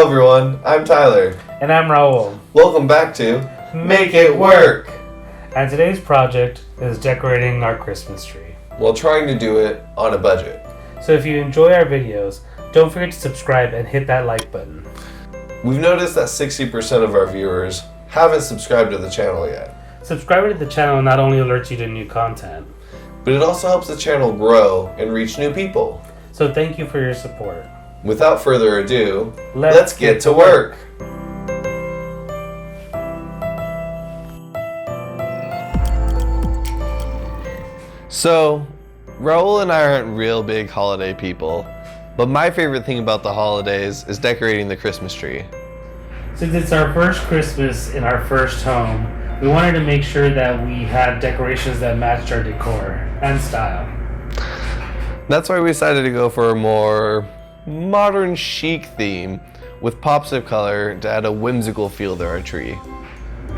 Hello everyone, I'm Tyler. And I'm Raul. Welcome back to Make It Work! And today's project is decorating our Christmas tree. While trying to do it on a budget. So if you enjoy our videos, don't forget to subscribe and hit that like button. We've noticed that 60% of our viewers haven't subscribed to the channel yet. Subscribing to the channel not only alerts you to new content, but it also helps the channel grow and reach new people. So thank you for your support. Without further ado, let's get to work! So, Raul and I aren't real big holiday people, but my favorite thing about the holidays is decorating the Christmas tree. Since it's our first Christmas in our first home, we wanted to make sure that we had decorations that matched our decor and style. That's why we decided to go for a more modern chic theme with pops of color to add a whimsical feel to our tree.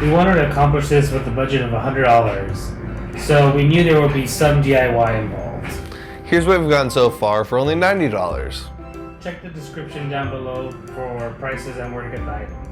We wanted to accomplish this with a budget of $100, so we knew there would be some DIY involved. Here's what we've gotten so far for only $90. Check the description down below for prices and where to get the items.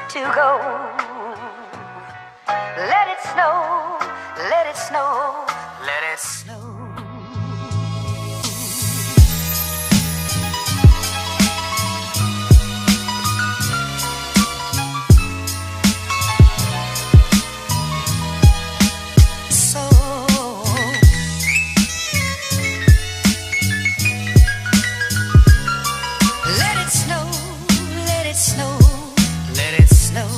To go. Let it snow, let it snow, let it snow. So let it snow, let it snow. Let it snow.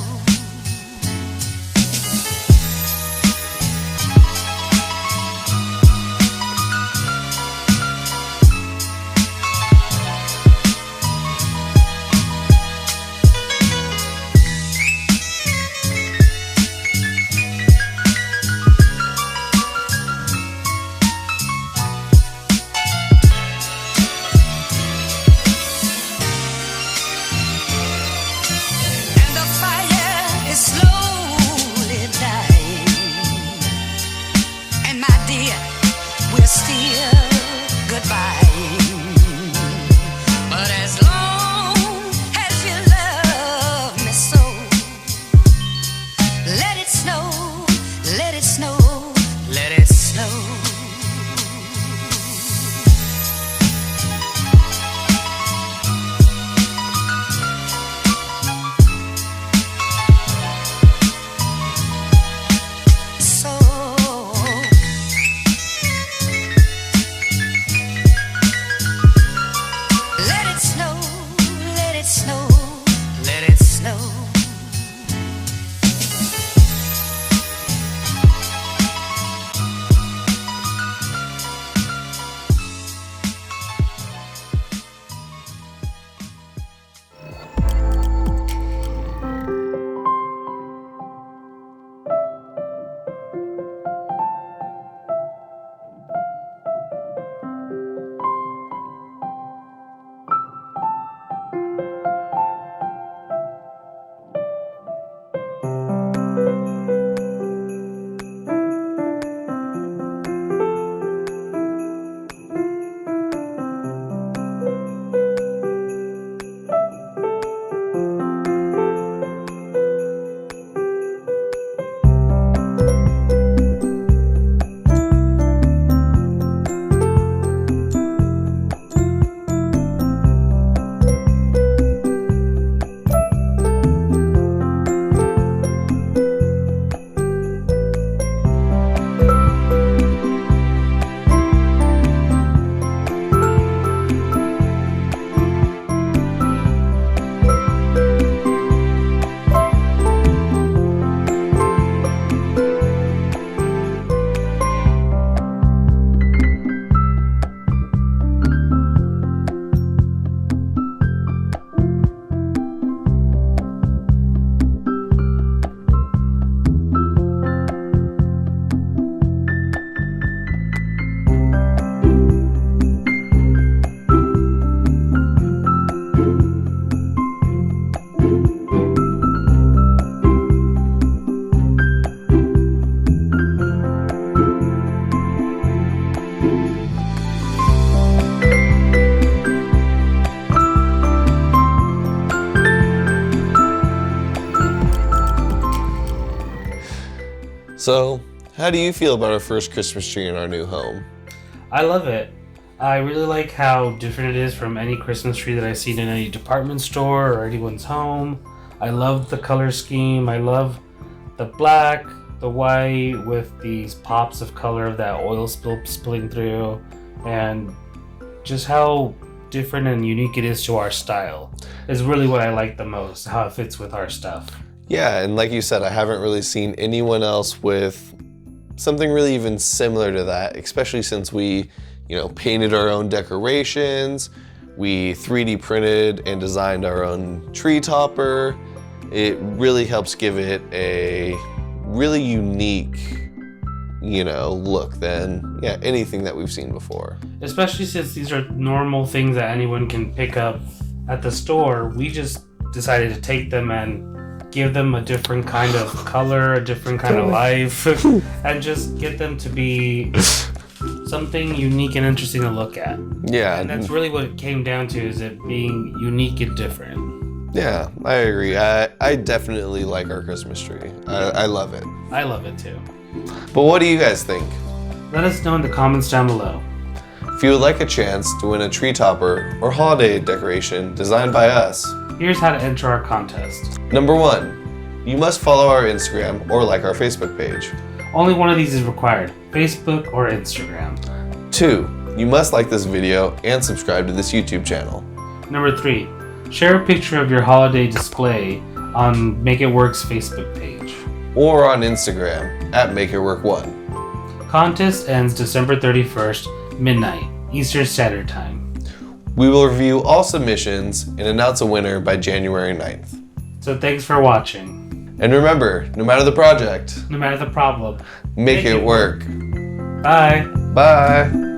So, how do you feel about our first Christmas tree in our new home? I love it. I really like how different it is from any Christmas tree that I've seen in any department store or anyone's home. I love the color scheme. I love the black, the white with these pops of color of that oil spilling through, and just how different and unique it is to our style is really what I like the most, how it fits with our stuff. Yeah, and like you said, I haven't really seen anyone else with something really even similar to that, especially since we, painted our own decorations, we 3D printed and designed our own tree topper. It really helps give it a really unique, look than anything that we've seen before. Especially since these are normal things that anyone can pick up at the store, we just decided to take them and give them a different kind of color, a different kind of life, and just get them to be something unique and interesting to look at. Yeah. And that's really what it came down to, is it being unique and different. Yeah, I agree. I definitely like our Christmas tree. I love it. I love it too. But what do you guys think? Let us know in the comments down below. If you would like a chance to win a tree topper or holiday decoration designed by us, Here's how to enter our contest. number 1, you must follow our Instagram or like our Facebook page. Only one of these is required, Facebook or Instagram. 2, you must like this video and subscribe to this YouTube channel. Number 3, share a picture of your holiday display on Make It Werq's Facebook page. Or on Instagram at MakeItWork1. Contest ends December 31st, midnight, Eastern Standard Time. We will review all submissions and announce a winner by January 9th. So thanks for watching. And remember, no matter the project, No matter the problem, make it work. Bye. Bye.